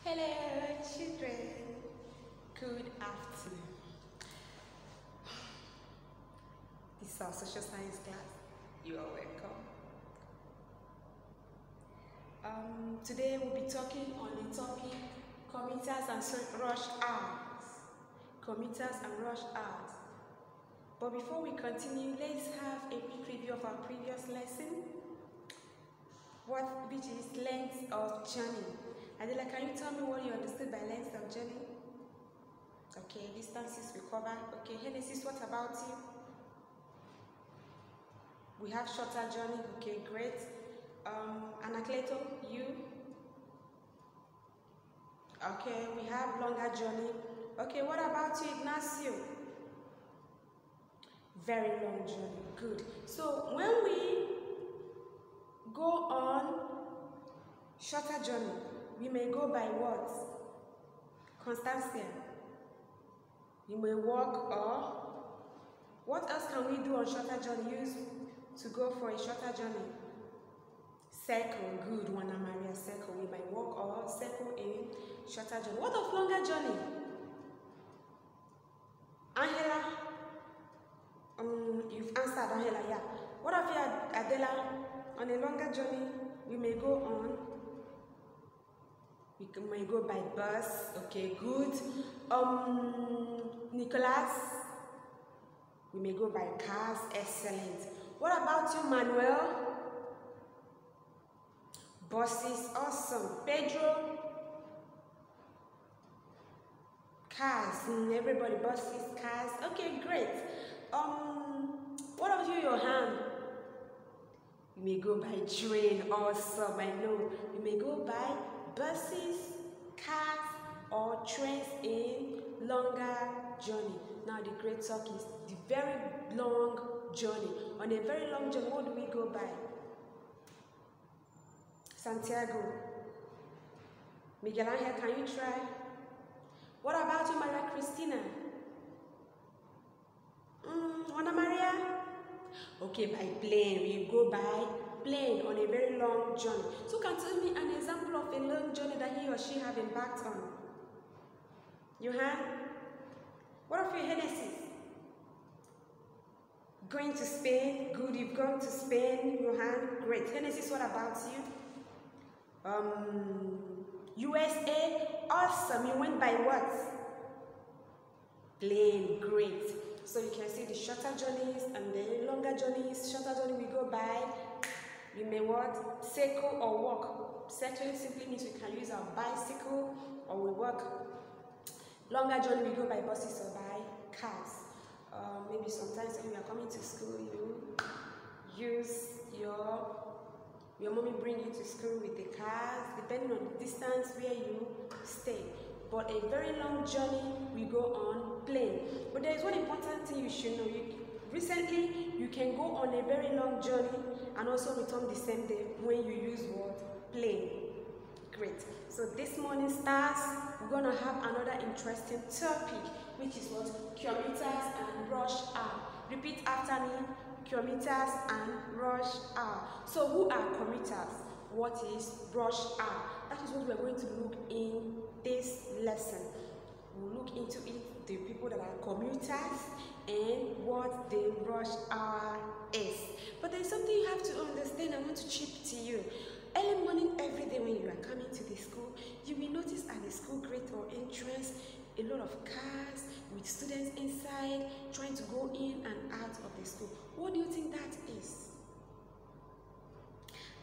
Hello, children. Good afternoon. This is our social science class. You are welcome. Today we'll be talking on the topic commuters and rush hours. Commuters and rush hours. But before we continue, let's have a quick review of our previous lesson, which is length of journey. Adela, can you tell me what you understood by length of journey? Okay, distances we cover. Okay, Genesis, what about you? We have shorter journey. Okay, great. Anacleto, you? Okay, we have longer journey. Okay, what about you, Ignacio? Very long journey. Good. So when we go on shorter journey, we may go by what? Constancia. You may walk, or what else can we do on shorter journey? Use to go for a shorter journey. Circle, good one, Maria, circle. We might walk or circle in shorter journey. What of longer journey? Angela, you've answered, Angela, yeah. What of you, Adela? On a longer journey, we may go on. We may go by bus. Okay, good. Nicholas, we may go by cars. Excellent. What about you, Manuel? Buses. Awesome. Pedro? Cars. Everybody, buses, cars. Okay, great. What of you, Johan? You may go by train. Awesome. I know. You may go by buses, cars, or trains in longer journey. Now the great talk is the very long journey. On a very long journey, what do we go by? Santiago. Miguel Angel, can you try? What about you, Maria Cristina? Ana Maria? Okay, by plane. We go by plane on a very long journey. So can you tell me an example of a long journey that he or she have embarked on? Johan? What of your Genesis? Going to Spain? Good, you've gone to Spain, Johan. Great. Genesis, what about you? USA? Awesome. You went by what? Plane. Great. So you can see the shorter journeys and the longer journeys. Shorter journey we go by, you may what? Cycle or walk. Cycling simply means we can use our bicycle or we walk. Longer journey we go by buses or by cars. Maybe sometimes when you are coming to school, you use your mommy bring you to school with the cars, depending on the distance where you stay. But a very long journey we go on plane. But there is one important thing you should know. Recently, you can go on a very long journey and also return the same day when you use what? Plane. Great. So this morning, stars, we're going to have another interesting topic, which is what? Commuters and rush hour. Repeat after me. Commuters and rush hour. So who are commuters? What is rush hour? That is what we're going to look in this lesson. We'll look into it, the people that are commuters and what the rush hour is. But there's something you have to understand. I want to chip to you. Early morning, every day when you are coming to the school, you will notice at the school gate or entrance a lot of cars with students inside trying to go in and out of the school. What do you think that is?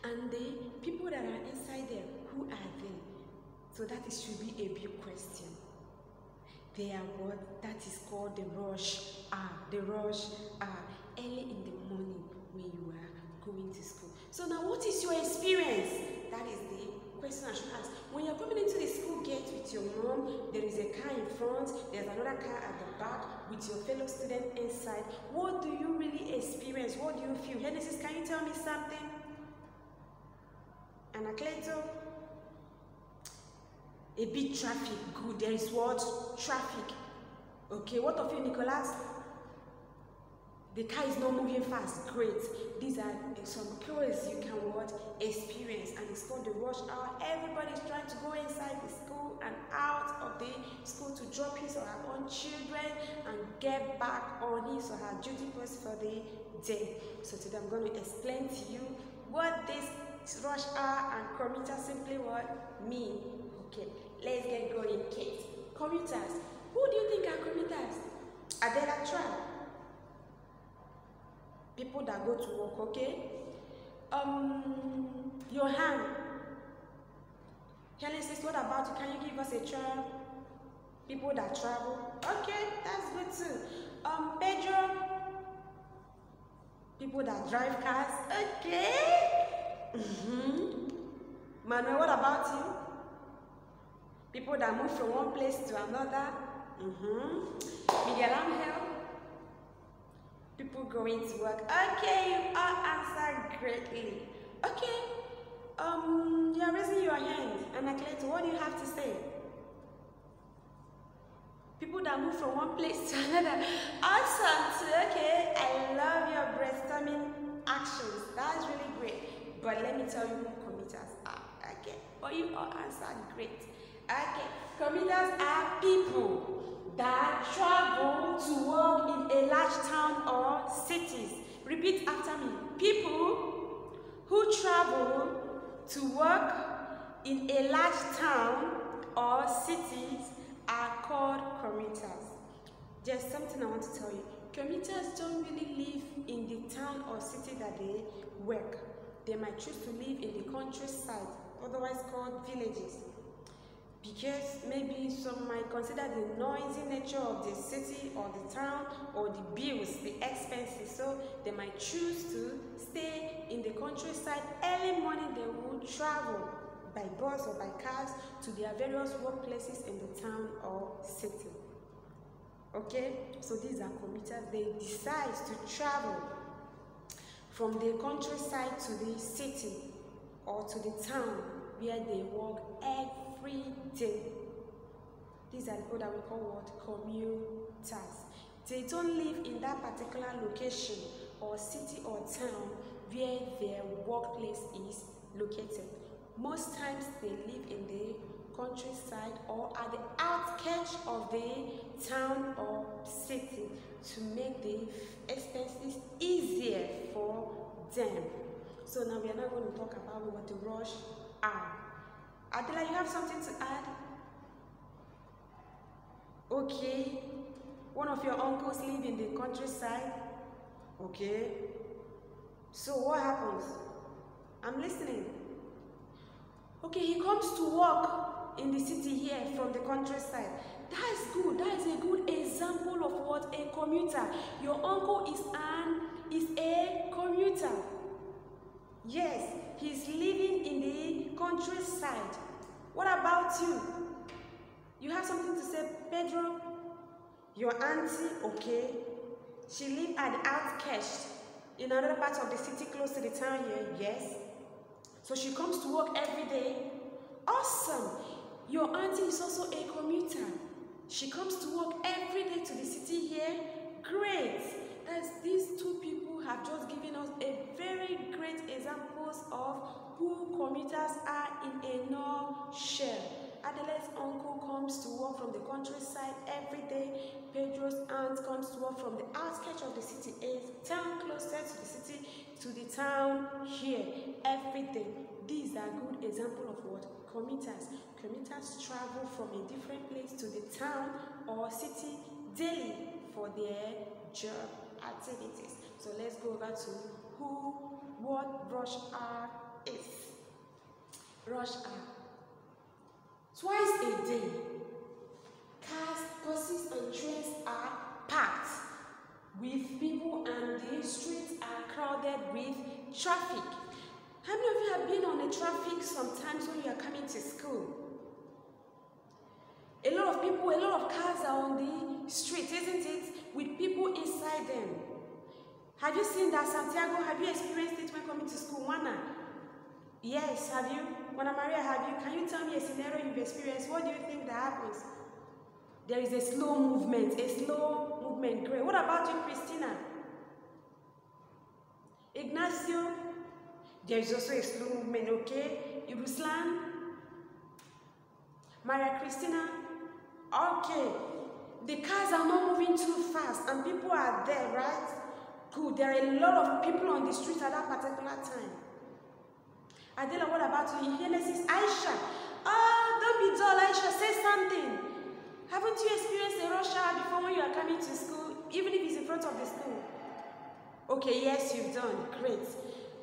And the people that are inside there, who are they? So that should be a big question. They are what? That is called the rush hour. The rush hour, early in the morning when you are going to school. So now what is your experience? That is the question I should ask. When you're coming into the school gate with your mom, there is a car in front, there's another car at the back with your fellow student inside. What do you really experience? What do you feel? Genesis, can you tell me something? Anacleto? A bit traffic. Good. There is what? Traffic. Okay. What of you, Nicholas? The car is not moving fast. Great. These are some cures you can what? Experience. And it's called the rush hour. Everybody is trying to go inside the school school and out of the school to drop his or her own children and get back on his or her duty post for the day. So today I'm going to explain to you what this rush hour and commuter simply what mean. Okay, let's get going, kids. Commuters. Who do you think are commuters? Are they that tribe? People that go to work, okay? Your hand. Genesis, what about you? Can you give us a term? People that travel. Okay, that's good too. Pedro. People that drive cars. Okay. Manuel, what about you? People that move from one place to another. Miguel Angel. People going to work. Okay, you all answered greatly. Okay. You are raising your hand. Anacleto, what do you have to say? People that move from one place to another. Awesome. Okay, I love your brainstorming actions. That's really great. But let me tell you who commuters are. Okay, but you all answered great. Okay, commuters are people that travel to work in a large town or cities. Repeat after me. People who travel to work in a large town or cities are called commuters. There's something I want to tell you. Commuters don't really live in the town or city that they work. They might choose to live in the countryside, otherwise called villages. Because maybe some might consider the noisy nature of the city or the town or the bills, the expenses. So they might choose to stay in the countryside. Early morning they will travel by bus or by cars to their various workplaces in the town or city. Okay, so these are commuters. They decide to travel from the countryside to the city or to the town where they work every day. These are the people that we call what? Commuters. They don't live in that particular location or city or town where their workplace is located. Most times they live in the countryside or at the outskirts of the town or city to make the expenses easier for them. So now we are not going to talk about what the rush are. Adela, you have something to add? Okay. One of your uncles live in the countryside. Okay. So what happens? I'm listening. Okay, he comes to work in the city here from the countryside. That is good. That is a good example of what a commuter. Your uncle is a commuter. Yes, he's living in the countryside. What about you? You have something to say, Pedro? Your auntie, okay? She lives at the outskirts in another part of the city close to the town here, yes? So she comes to work every day. Awesome! Your auntie is also a commuter. She comes to work every day to the city here. Great! These two people have just given us a very great examples of who commuters are in a nutshell. Adela's uncle comes to work from the countryside every day. Pedro's aunt comes to work from the outskirts of the city, a town closer to the city, to the town here every day. These are good examples of what? Commuters. Commuters travel from a different place to the town or city daily for their job activities. So let's go over to what rush hour is. Rush hour. Twice a day, cars, buses, and trains are packed with people and the streets are crowded with traffic. How many of you have been on the traffic sometimes when you are coming to school? A lot of people, a lot of cars are on the street, isn't it? With people inside them. Have you seen that, Santiago? Have you experienced it when coming to school? Juana? Yes, have you? Juana Maria, have you? Can you tell me a scenario you've experienced? What do you think that happens? There is a slow movement, great. What about you, Christina? Ignacio? There is also a slow movement, okay? Ruslan? Maria Christina, okay, the cars are not moving too fast and people are there, right? Good, there are a lot of people on the street at that particular time. Adela, what about you? Genesis, Aisha, don't be dull, Aisha, say something. Haven't you experienced a rush hour before when you are coming to school, even if it's in front of the school? Okay, yes, you've done, great.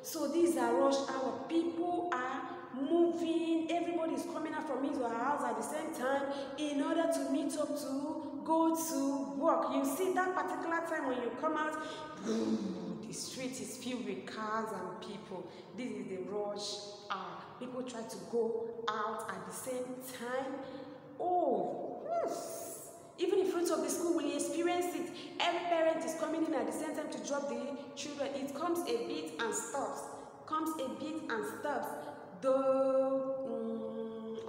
So these are rush hour. People are moving, everybody is coming out from his or her house at the same time in order to meet up to go to work. You see that particular time when you come out, the street is filled with cars and people. This is the rush hour. People try to go out at the same time. Oh, even in front of the school, will you experience it? Every parent is coming in at the same time to drop the children. It comes a bit and stops. Though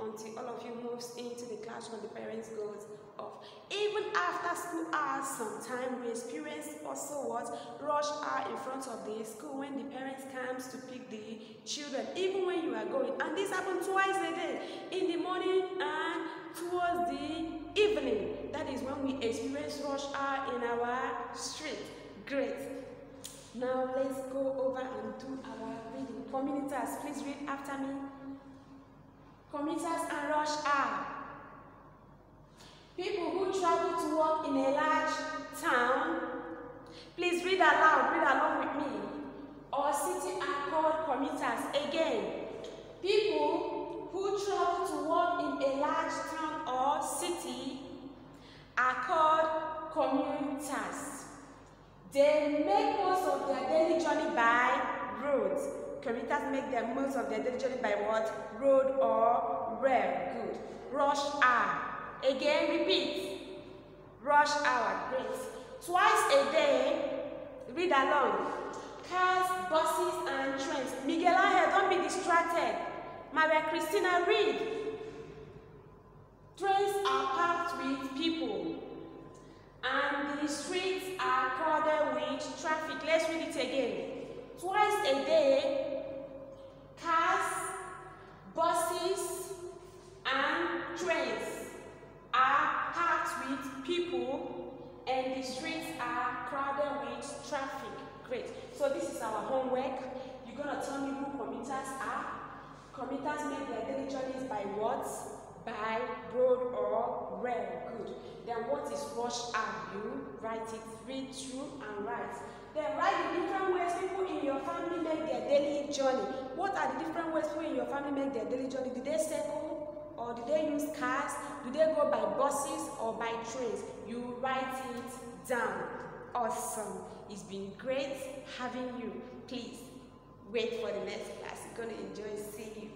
until all of you moves into the classroom, the parents goes off. Even after school hours, sometime we experience also what? Rush hour in front of the school when the parents comes to pick the children, even when you are going. And this happens twice a day, in the morning and towards the evening. That is when we experience rush hour in our street. Great. Now let's go over and do our reading. Commuters, please read after me. Commuters and rush hour. People who travel to work in a large town, please read aloud, read along with me. Or city are called commuters. Again, people who travel to work in a large town or city are called commuters. They make most of their daily journey by road. Commuters make their most of their daily journey by what? Road or rail. Good. Rush hour. Again, repeat. Rush hour. Great. Twice a day, read along. Cars, buses, and trains. Miguel Angel, don't be distracted. Maria Christina, read. Trains are packed with people. And the streets are crowded with traffic. Let's read it again. Twice a day, cars, buses, and trains are packed with people, and the streets are crowded with traffic. Great. So this is our homework. You're going to tell me who commuters are. Commuters make their daily journeys by what? By road or rail. Good. Then what is rush hour? You write it, read through and write. Then write the different ways people in your family make their daily journey. What are the different ways people in your family make their daily journey? Do they cycle or do they use cars? Do they go by buses or by trains? You write it down. Awesome. It's been great having you. Please wait for the next class. You're going to enjoy seeing you.